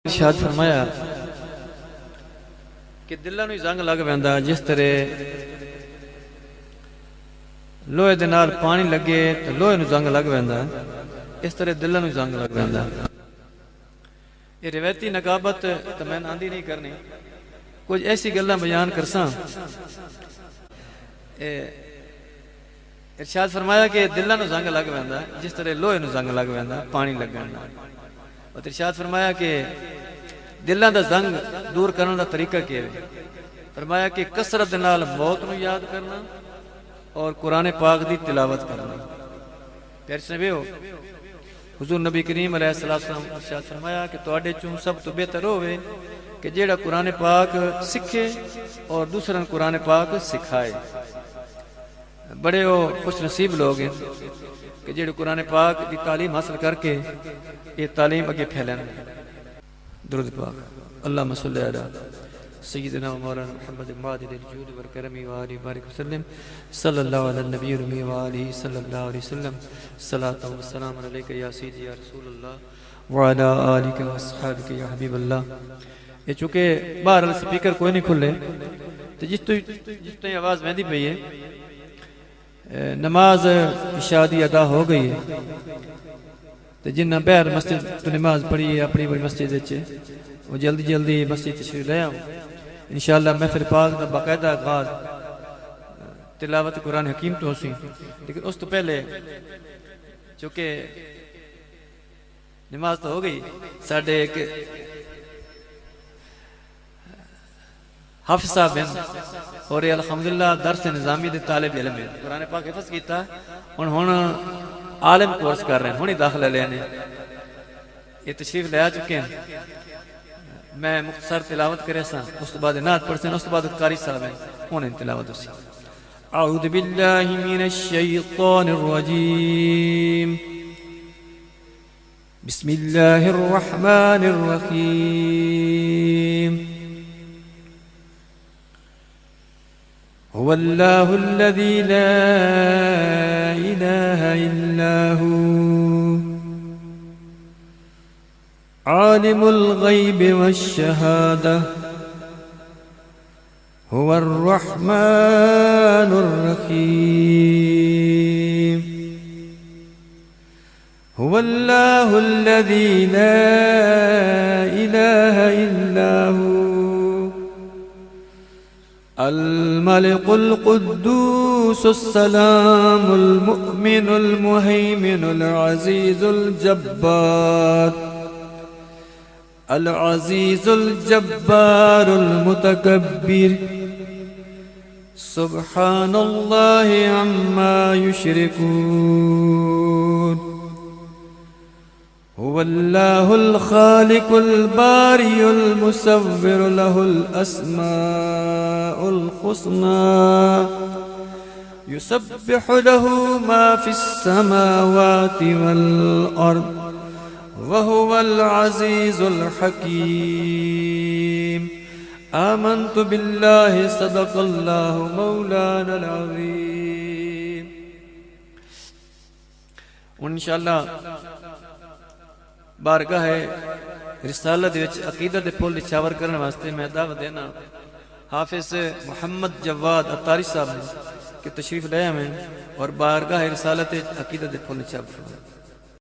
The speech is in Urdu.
ارشاد فرمایا کہ دلاں نوں زنگ لگ پیندا جس طرح لوہے دے نال پانی لگے تو لوہے نوں زنگ لگ پیندا اس طرح دلاں نوں زنگ لگ پیندا. یہ روایتی نقابت تو میں آندھی نہیں کرنی, کچھ ایسی گلاں بیان کرساں. ارشاد فرمایا کہ دلاں نوں زنگ لگ پیندا جس طرح لوہے نوں زنگ لگ پیندا پانی لگن نال. اور ارشاد فرمایا کہ دلاں دا زنگ دور کرنے دا طریقہ کیا ہے؟ فرمایا کہ کثرت نال موت نوں یاد کرنا اور قرآن پاک دی تلاوت کرنا. پیارے سنبیو, حضور نبی کریم علیہ السلام ارشاد فرمایا کہ تواڈے چوں سب تو بہتر ہوئے کہ جیڑا قرآن پاک سکھے اور دوسرا قرآن پاک سکھائے. بڑے وہ خوش نصیب لوگ ہیں کہ جیڑے قرآن پاک دی تعلیم حاصل کر کے یہ تعلیم اگے پھیلن. درود پاک. اللہم صلی علی سیدنا و مولانا محمد معدل الجود والکرم وآلہ بارک وسلم صلی اللہ علی النبی الرمی وآلہ صلی اللہ علیہ وسلم صلاۃ و سلام علیکہ یا سیدی یا رسول اللہ وعلی آلہ و اصحابہ یا حبیب اللہ. یہ چونکہ باہر سپیکر کوئی نہیں کھلے تو جس تو آواز مہندی پئی ہے. نماز عشاء دی ادا ہو گئی ہے تو جنہ بہر مسجد تو نماز پڑھی ہے اپنی بڑی مسجد وہ جلدی جلدی مسجد تشریف لے آؤں. انشاءاللہ محفل پاک دا باقاعدہ آغاز تلاوت قرآن حکیم تو ہوسی, لیکن اس تو پہلے چونکہ نماز تو ہو گئی ساڑھے ایک حافظ صاحب ہیں اور یہ الحمدللہ درس نظامی دے طالب علم ہیں, قرآن پاک حفظ کیتا ہن عالم کورس کر رہے ہیں, ہونی داخلہ لینے یہ تشریف لے آ چکے ہیں. میں مختصر تلاوت کرے سا اس بعد نعت پڑھ سن اس بعد قاری صاحب ہیں ہونے تلاوت اسی. اعوذ باللہ من الشیطان الرجیم بسم اللہ الرحمن الرحیم هو الله الذي لا إله إلا هو عالم الغيب والشهادة هو الرحمن الرحيم هو الله الذي لا إله إلا هو الملك القدوس السلام المؤمن المهيمن العزيز الجبار العزيز الجبار المتكبر سبحان الله عما يشركون هو الله الخالق الباري المصور له الأسماء الحسنى يسبح له ما في السماوات والأرض وهو العزيز الحكيم آمنت بالله صدق الله مولانا العظيم. انشاءاللہ بارگاہ رسالت وچ عقیدت دے پھل نچھاور کرنے واسطے میں دعوت دینا حافظ محمد جواد عطاری صاحب کے تشریف لے آئے اور بارگاہ رسالت عقیدت دے پھل نچھاور